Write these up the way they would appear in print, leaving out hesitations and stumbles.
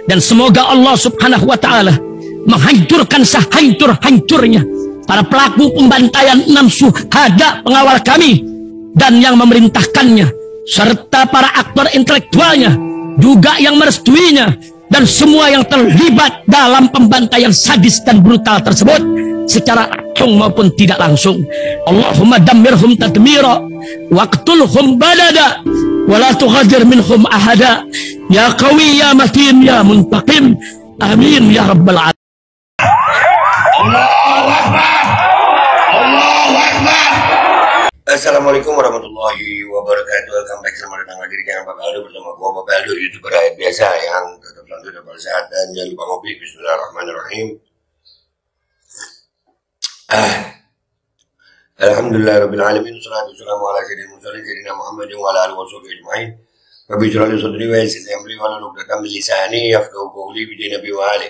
Dan semoga Allah subhanahu wa ta'ala menghancurkan sehancur-hancurnya para pelaku pembantaian 6 syuhada pengawal kami dan yang memerintahkannya, serta para aktor intelektualnya juga yang merestuinya, dan semua yang terlibat dalam pembantaian sadis dan brutal tersebut secara langsung maupun tidak langsung. Allahumma dammirhum tadmira waqtulhum badada wala tughadir minhum ahada ya qawi ya matin ya muntaqim amin ya rabbal alamin. Allahu Akbar. Allahu Akbar. Assalamualaikum warahmatullahi wabarakatuh. Welcome back, selamat datang lagi di channel Bapak Aldo bersama gua Bapak Aldo, YouTuber rakyat biasa yang tetap selalu dapat sehat dan jangan lupa ngopi. Bismillahirrahmanirrahim. Alhamdulillahirabbil alamin, wassalatu wassalamu ala sayyidil mursalin sayyidina Muhammadin wa ala alihi washabihi ajmain. Rabbi shrah li sadri wa yassir li amri wahlul 'uqdatam min lisani yafqahu qawli bi nabi wa ali.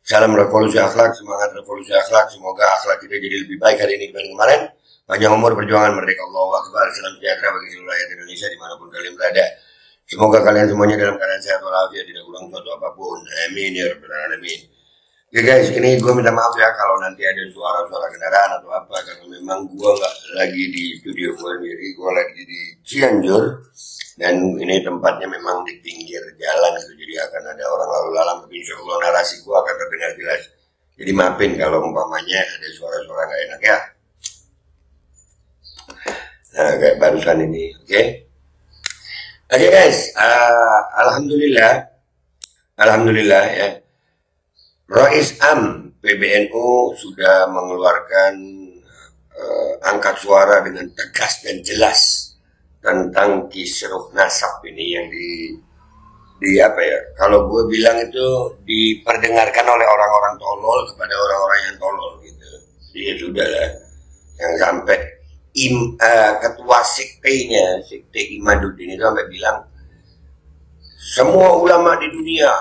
Salam revolusi akhlak, semangat revolusi akhlak. Semoga akhlak kita jadi lebih baik hari ini dibanding kemarin. Panjang umur, perjuangan merdeka, Allahu Akbar. Salam sejahtera bagi seluruh rakyat Indonesia dimanapun kalian berada. Semoga kalian semuanya dalam keadaan sehat walafiat, tidak kurang suatu apapun. Amin ya rabbal alamin. Oke guys, ini gue minta maaf ya kalau nanti ada suara-suara kendaraan atau apa, karena memang gue nggak lagi di studio gue sendiri, gue lagi di Cianjur, dan ini tempatnya memang di pinggir jalan gitu, jadi akan ada orang lalu lalang, tapi insya Allah narasi gue akan terdengar jelas. Jadi maafin kalau umpamanya ada suara-suara nggak enak ya. Nah kayak barusan ini, oke? Oke guys, alhamdulillah ya. Rais Am PBNU sudah mengeluarkan angkat suara dengan tegas dan jelas tentang kisruh nasab ini yang di apa ya? Kalau gue bilang itu diperdengarkan oleh orang-orang tolol kepada orang-orang yang tolol gitu. Jadi ya sudah lah, yang sampai ketua sektenya, sekte Imaduddin itu sampai bilang semua ulama di dunia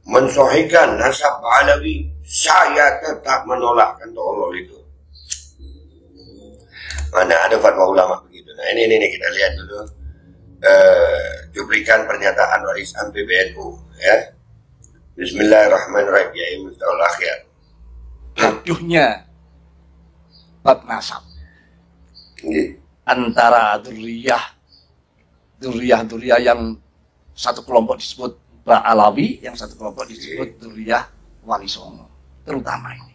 mensahihkan nasab Alawi, saya tetap menolak. Kan tolol itu. Mana ada fatwa ulama begitu. Nah ini kita lihat dulu cuplikan pernyataan Rais Am PBNU ya. Bismillahirrahmanirrahim ya Imamul Akhir. Aduhnya bab nasab antara duriyah yang satu kelompok disebut Alawi, yang satu kelompok disebut Duriyah Wali Songo, terutama ini.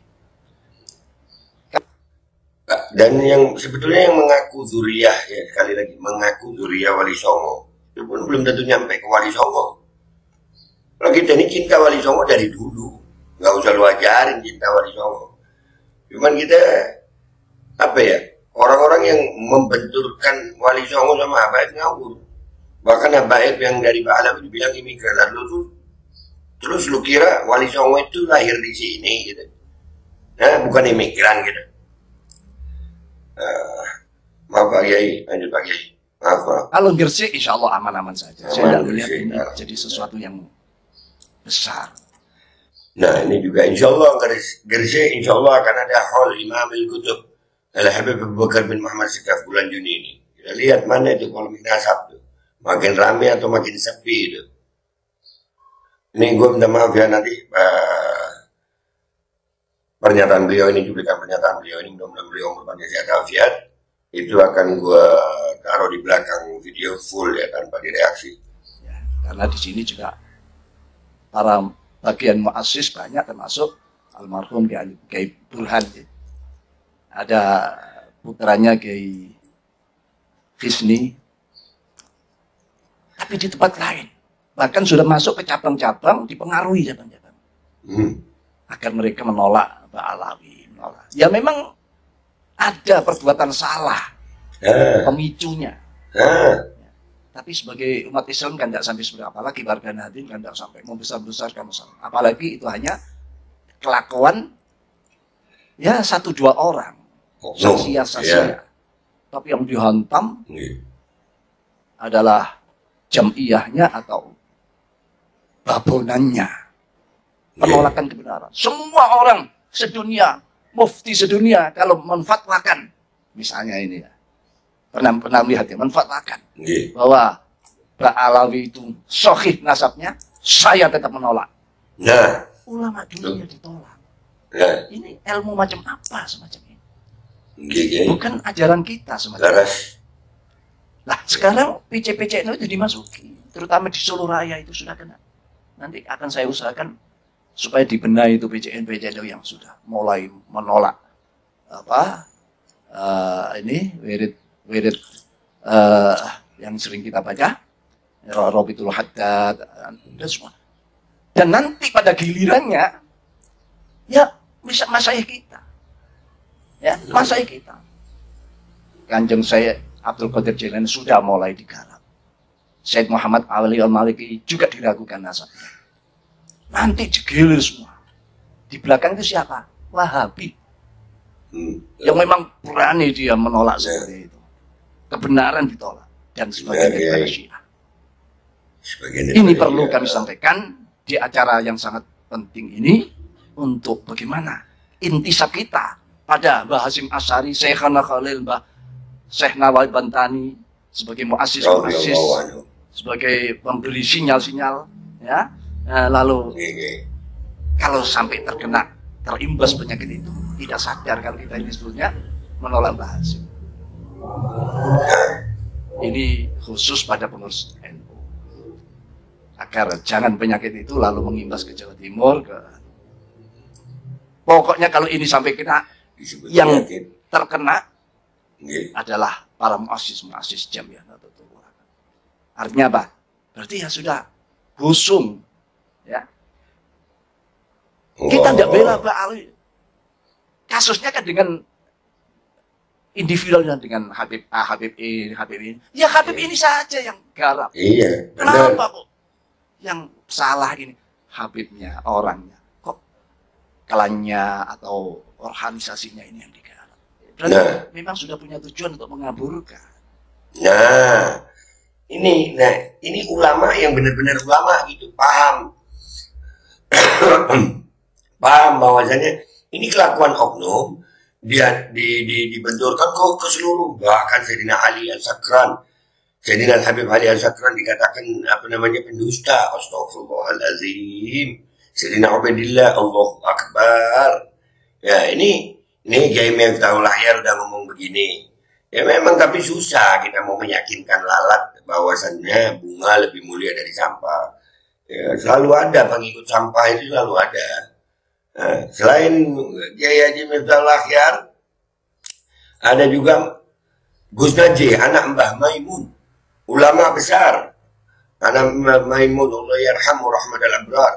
Dan yang sebetulnya yang mengaku Duriyah, ya sekali lagi mengaku Duriyah Wali Songo, itu pun belum tentu nyampe ke Wali Songo. Kalau kita ini cinta Wali Songo dari dulu, nggak usah lu ajarin cinta Wali Songo. Cuman kita apa ya, orang-orang yang membenturkan Wali Songo sama Habaib ngawur. Bahkan Habaib yang dari Pak Alam dibilang imigran, lalu terus lu kira Wali Songo itu lahir di sini gitu? Nah, bukan imigran gitu. Maaf Pak Kiai, lanjut Pak Kiai. Maaf Pak. Kalau Gresik insya Allah aman-aman saja. Saya tidak melihat ini jadi sesuatu yang besar. Nah ini juga insya Allah Gresik insya Allah akan ada hall Imam Al-Qutub Al-Habib Abu Bakar bin Muhammad Sekaf bulan Juni ini. Kita lihat mana itu polemik nasab tuh. Makin ramai atau makin sepi itu. Ini gue minta maaf ya nanti pernyataan beliau ini, cuplikan pernyataan beliau ini, mudah-mudahan beliau berbagai sehat afiat. Itu akan gue taruh di belakang video full ya tanpa direaksi. Ya, karena di sini juga para bagian muassis banyak, termasuk almarhum Kiai Burhan. Ya. Ada putranya Kiai Fisni. Tapi di tempat lain, bahkan sudah masuk ke cabang-cabang, dipengaruhi cabang-cabang, agar mereka menolak Mbak Alawi, menolak. Ya memang ada perbuatan salah, pemicunya. Tapi sebagai umat Islam kan tidak sampai seperti, apalagi warga Nahdien kan tidak sampai membesar-besarkan masalah. Apalagi itu hanya kelakuan ya 1-2 orang, sasia-sasia. Tapi yang dihantam adalah jamiyahnya atau babonannya, penolakan kebenaran. Semua orang sedunia, mufti sedunia kalau menfatwakan, misalnya ini ya, pernah lihat ya, menfatwakan bahwa Mbak Alawi itu sahih nasabnya, saya tetap menolak. Nah, Ulama dunia ditolak. nah, Ini ilmu macam apa semacam ini? gini, Bukan ajaran kita semacam ini. laras, Nah, sekarang PC-PC itu dimasuki. Terutama di Solo Raya itu sudah kena. Nanti akan saya usahakan supaya dibenahi itu PCN-PCN yang sudah mulai menolak ini wirid yang sering kita baca, Robitul Haddad dan semua. Dan nanti pada gilirannya ya bisa masyayikh kita. Ya, masyayikh kita. Kanjeng saya Abdul Qadir Jailani sudah mulai digarap. Syed Muhammad Ali Al-Maliki juga diragukan nasabnya. Nanti digilir semua. Di belakang itu siapa? Wahabi. Yang memang berani dia menolak seperti itu. Kebenaran ditolak. Dan sebagian daripada Syiah. Ini perlu kami sampaikan di acara yang sangat penting ini. Untuk bagaimana intisab kita pada Mbah Hasyim Asy'ari, Syekhana Khalil, Mbah Syekh Nawawi Bantani sebagai muassis, sebagai pemberi sinyal-sinyal, ya. Lalu kalau sampai terimbas penyakit itu, tidak sadar kalau kita ini sebetulnya menolak Mbah Hasyim. Ini khusus pada pengurus NU, agar jangan penyakit itu lalu mengimbas ke Jawa Timur. Pokoknya kalau ini sampai kena, yang terkena adalah para muassis Jamiah Nahdlatul Ulama. Artinya apa? Berarti ya sudah busung, ya. Kita tidak bela Mbak Ali. Kasusnya kan dengan individualnya, dengan Habib A, Habib E, Habib ini. Ya Habib ini saja yang garap. Iya. Kenapa kok yang salah ini Habibnya, orangnya? Kok klannya atau organisasinya ini yang digarap? Berarti memang sudah punya tujuan untuk mengaburkan. Nah, ini ulama yang benar-benar ulama gitu, paham. Paham bahwasanya ini kelakuan oknum dia dibenturkan ke seluruh, bahkan Sayyidina Ali Al-Sakran, Sayyidina Habib Ali Al-Sakran dikatakan pendusta. Astagfirullahalazim. Sayyidina Ubaidillah, Allahu Akbar. Ya, ini Kiai Miftahul Ahyar udah ngomong begini. Ya memang, tapi susah kita mau meyakinkan lalat bahwasannya bunga lebih mulia dari sampah. Ya, selalu ada pengikut sampah itu, selalu ada. Nah, selain Kiai Haji Miftahul Ahyar, ada juga Gus Najih, anak Mbah Maimun, ulama besar. Anak Mbah Maimun, Allah yarhamu rahmatal abrar.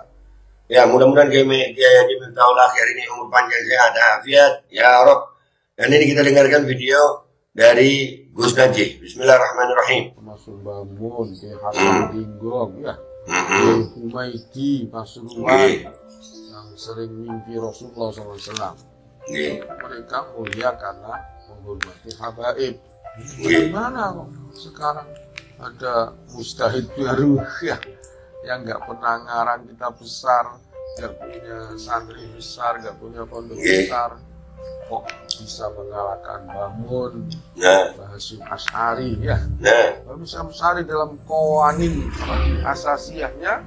Ya, mudah-mudahan Kiai Haji Miftahul Ahyar ini umur panjang, sehat, afiat, ya Rabb. Dan ini kita dengarkan video dari Gus Najih. Bismillahirrahmanirrahim. Masuk bangun ke Hasan Dinggong, ya. Humaydi Pasuruan yang sering mimpi Rasulullah SAW. Mereka mulia karena menghormati habaib. Bagaimana kok sekarang ada mustahid baru ya, yang nggak pernah ngarang kitab besar, nggak punya santri besar, nggak punya pondok besar, kok bisa mengalahkan Bangun, Mbah Hasyim Asy'ari ya. Mbah Hasyim Asy'ari dalam Qawanin Asasiyahnya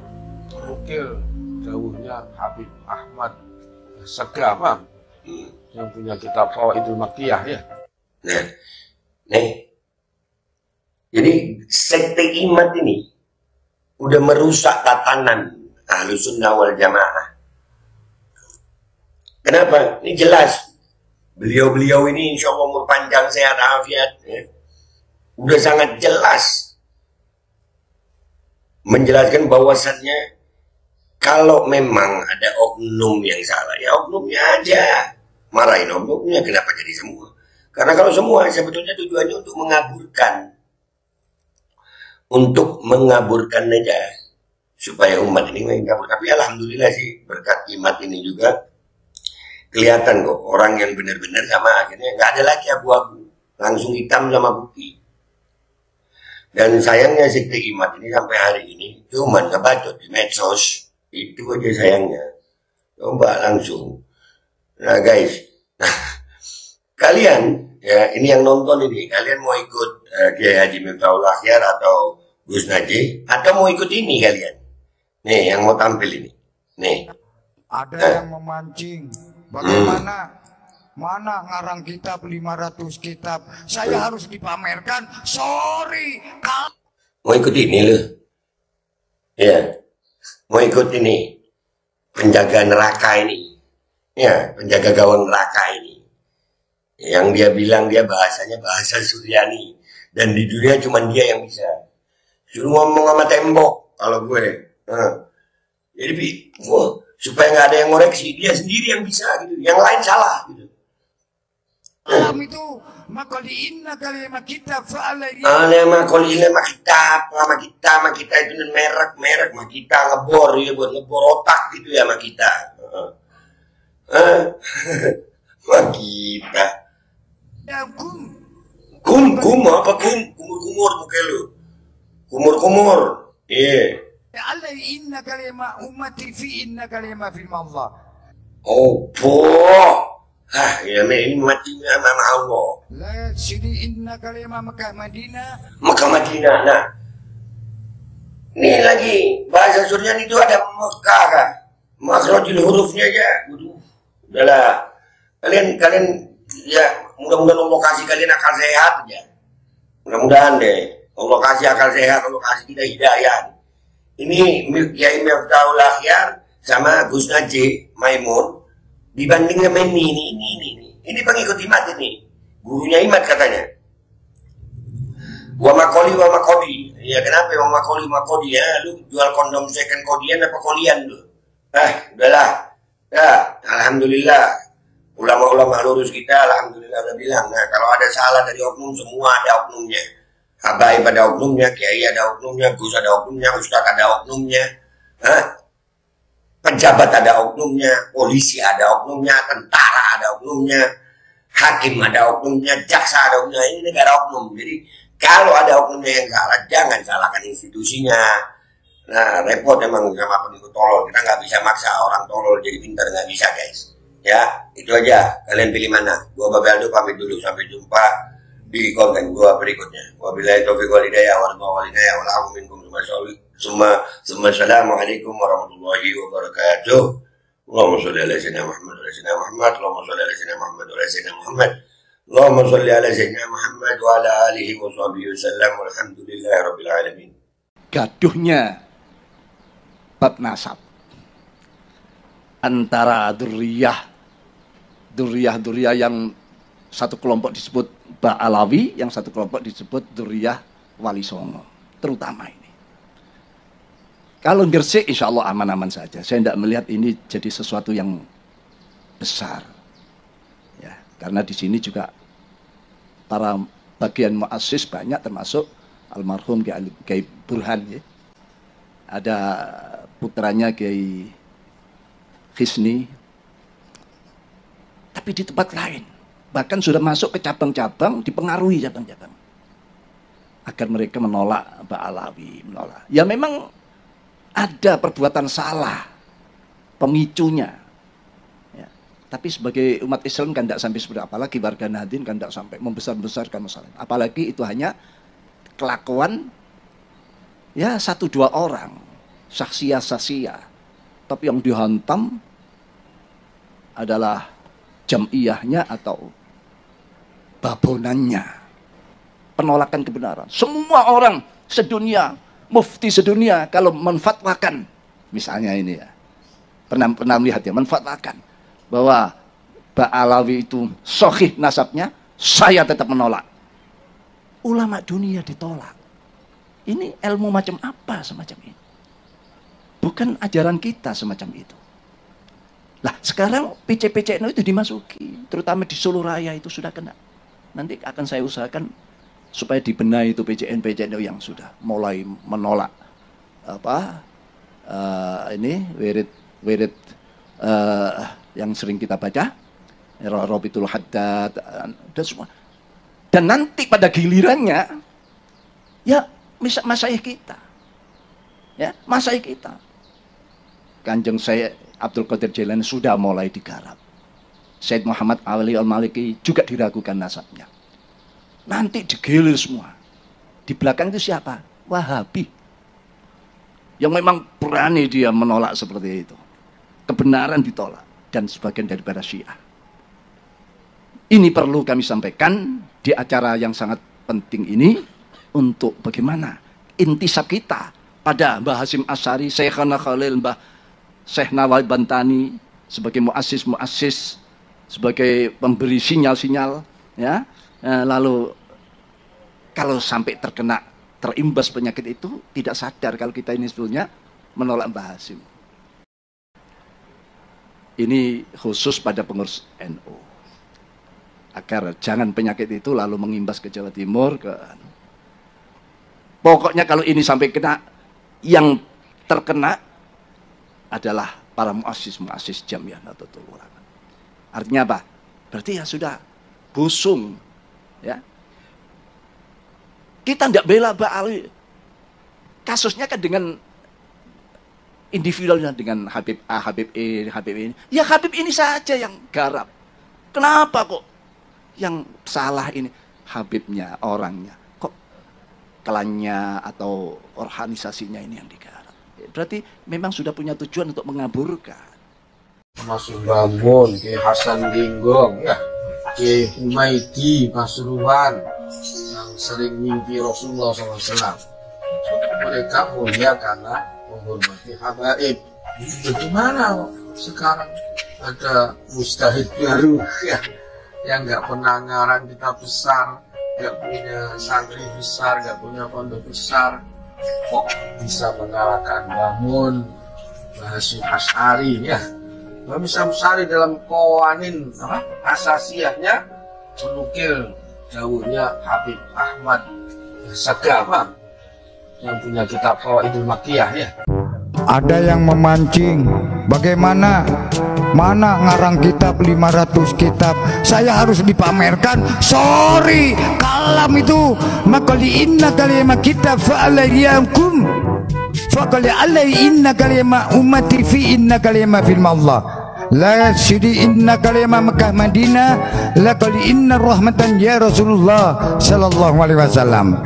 ukil dawuhnya Habib Ahmad Segaf yang punya kitab Fawaidul Makkiyah ya. Jadi sekte imat ini udah merusak tatanan Ahlus Sunnah wal Jamaah. Kenapa? Ini jelas. Beliau-beliau ini insya Allah umur panjang, sehat, afiat. Ya. Udah sangat jelas menjelaskan bahwasannya kalau memang ada oknum yang salah, ya oknumnya aja. Marahin oknumnya, kenapa jadi semua? Karena kalau semua sebetulnya tujuannya untuk mengaburkan. Untuk mengaburkan aja. Supaya umat ini mengabur. Tapi alhamdulillah sih berkat imat ini juga kelihatan kok orang yang benar-benar sama akhirnya nggak ada lagi abu-abu, langsung hitam sama putih. Dan sayangnya sekte imat ini sampai hari ini cuman ngebacot di medsos, itu aja sayangnya. Coba langsung. Nah guys, kalian ya ini yang nonton ini, kalian mau ikut Kiai Haji Miftahul Ahyar atau Gus Najih, atau mau ikut ini kalian? Nih, yang mau tampil ini. Nih. Ada yang memancing. Bagaimana? Mana ngarang kitab 500 kitab? Saya harus dipamerkan. Sorry. Mau ikut ini lu? Ya. Mau ikut ini. Penjaga neraka ini. Ya, penjaga gawang neraka ini. Yang dia bilang dia bahasanya bahasa Suryani. Dan di dunia cuma dia yang bisa. Suruh ngomong sama tembok kalau gue. Jadi supaya nggak ada yang ngoreksi, dia sendiri yang bisa gitu. Yang lain salah gitu. Alam itu makoliinna kalimat kita fa'alai. Makoliinna makita itu merek makita ngebor ya, buat ngebor otak gitu ya makita. Makita. Ya Kum apa kumur muka lu. Kumur. Iya. Alai inna kalimat ummati fi inna kalimat fi Allah. Oh, ya ini matinya sama Allah. La sini inna kalimat Makkah Madinah. Makkah Madinah. Nah, ini lagi bahasa Suryani itu ada Mekah kan? Makhrajul hurufnya aja. Udahlah. Kalian ya mudah-mudahan Allah kasih kalian akal sehat aja. Mudah-mudahan deh. Allah kasih akal sehat, Allah kasih kita hidayah. Ini Kiai Miftahul Akhyar sama Gus Najih Maimun dibanding sama ini. Ini pengikut Imat ini. Gurunya Imat katanya. Wa makoli. Ya kenapa wa makoli ya? Lu jual kondom second kodian apa kolian lu? Udahlah. Ya, alhamdulillah. Ulama-ulama lurus kita alhamdulillah udah bilang. Nah, kalau ada salah dari oknum semua ada oknumnya. Habaib ada oknumnya, kiai ada oknumnya, gus ada oknumnya, ustadz ada oknumnya, pejabat ada oknumnya, polisi ada oknumnya, tentara ada oknumnya, hakim ada oknumnya, jaksa ada oknumnya. Ini negara oknum. Jadi kalau ada oknumnya yang salah, jangan salahkan institusinya. Nah, repot emang sama pengikut tolol. Kita nggak bisa maksa orang tolol jadi pintar, nggak bisa guys. Ya, itu aja. Kalian pilih mana? Gua Babe Aldo pamit dulu. Sampai jumpa di konten gua berikutnya. Wabillahi taufiq wal hidayah wal a'udzu minkum Assalamualaikum warahmatullahi wabarakatuh. Allahumma shalli ala sayyidina Muhammad wa ala sayyidina Muhammad. Allahumma shalli ala sayyidina Muhammad wa ala sayyidina Muhammad. Allahumma shalli ala sayyidina Muhammad wa ala alihi wa sahbihi wasallam. Walhamdulillahi rabbil alamin. Gaduhnya bab nasab antara duriyah yang satu kelompok disebut Ba'alawi, yang satu kelompok disebut Duriyah Wali Songo, terutama ini. Kalau Gresik insya Allah aman-aman saja. Saya tidak melihat ini jadi sesuatu yang besar, ya, karena di sini juga para bagian muassis banyak, termasuk almarhum Kiai Burhan, ya. Ada putranya Kiai Khisni, tapi di tempat lain. Bahkan sudah masuk ke cabang-cabang, dipengaruhi cabang-cabang. Agar mereka menolak Ba'alawi, menolak. Ya memang ada perbuatan salah, pemicunya. Ya. Tapi sebagai umat Islam kan tidak sampai seperti, apalagi warga Nahdien kan tidak sampai membesar-besarkan masalah. Apalagi itu hanya kelakuan ya 1-2 orang, saksiyah. Tapi yang dihantam adalah jam'iyahnya atau babonannya, penolakan kebenaran. Semua orang sedunia, mufti sedunia kalau menfatwakan, misalnya ini ya, pernah melihat ya, menfatwakan bahwa Ba'alawi itu sahih nasabnya, saya tetap menolak. Ulama dunia ditolak. Ini ilmu macam apa semacam ini? Bukan ajaran kita semacam itu. Lah sekarang PC-PC itu dimasuki, terutama di Solo Raya itu sudah kena. Nanti akan saya usahakan supaya dibenahi itu PCN yang sudah mulai menolak ini wirid yang sering kita baca, Robitul Haddad dan semua. Dan nanti pada gilirannya ya masyayikh kita. Ya, masyayikh kita. Kanjeng saya Abdul Qadir Jailani sudah mulai digarap. Said Muhammad Ali Al-Maliki juga diragukan nasabnya. Nanti digilir semua. Di belakang itu siapa? Wahabi. yang memang berani dia menolak seperti itu. Kebenaran ditolak dan sebagian daripada Syiah. Ini perlu kami sampaikan di acara yang sangat penting ini untuk bagaimana intisab kita pada Mbah Hasyim Asy'ari, Syekhana Khalil, Mbah Syekh Nawal Bantani sebagai muassis, sebagai pemberi sinyal-sinyal, ya. Lalu kalau sampai terimbas penyakit itu, tidak sadar kalau kita ini sebetulnya menolak Mbah Hasyim. Ini khusus pada pengurus NU. Agar jangan penyakit itu lalu mengimbas ke Jawa Timur. Pokoknya kalau ini sampai kena, yang terkena adalah para muassis Jam'iyah Nahdlatul Ulama. Artinya apa? Berarti ya sudah busung, ya. Kita tidak bela Mbak Ali. Kasusnya kan dengan individualnya, dengan Habib A, Habib E, Habib ini. Ya Habib ini saja yang garap. Kenapa kok yang salah ini Habibnya, orangnya? Kok klannya atau organisasinya ini yang digarap? Berarti memang sudah punya tujuan untuk mengaburkan. Mas Bambun, Kiai Hasan Dinggong, ya, Kiai Humaydi Pasuruan yang sering mimpi Rasulullah SAW. Mereka mulia karena menghormati habaib. Bagaimana sekarang ada mustahid baru ya, yang nggak pernah ngarang kitab besar, nggak punya santri besar, nggak punya pondok besar, kok bisa mengalahkan Bambun, Mbah Hasyim Asy'ari ya. Mbah Hasyim Asy'ari dalam Qawanin Asasiyahnya menukil dawuhnya Habib Ahmad Sagama yang punya kitab Qawaidul Makkiyah ya. Ada yang memancing, bagaimana mana ngarang kitab 500 kitab, saya harus dipamerkan. Sorry, kalam itu makali inna kalimah kitab fa'alayakum faqali alai inna kalimah ummati fi inna kalimah fil Allah la sidi inna kalimah Makkah Madinah la qali inna rahmatan ya Rasulullah sallallahu alaihi wasallam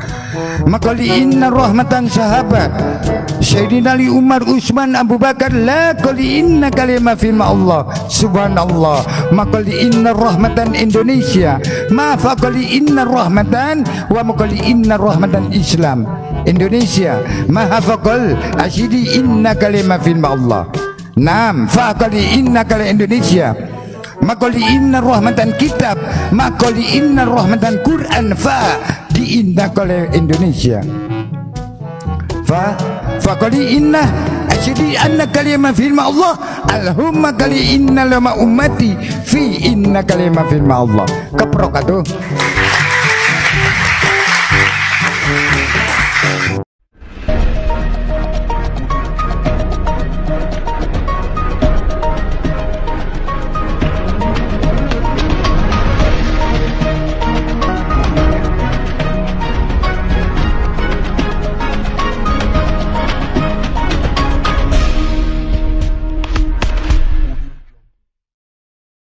makali inna rahmatan sahabat Sayyidina Ali Umar Utsman Abu Bakar la qali inna kalimah fi Allah subhanallah makali inna rahmatan Indonesia ma faqali inna rahmatan wa makali inna rahmatan Islam Indonesia ma faqal asyidi inna kalimah fi Allah nam faqali inna kalimah Indonesia makali inna rahmatan kitab makali inna rahmatan Quran fa di inna kalimah Indonesia faqali inna asyhadu anna kalimah firman Allah Allahumma kali inna lama ummati fi inna kalimah firman Allah keprok atuh.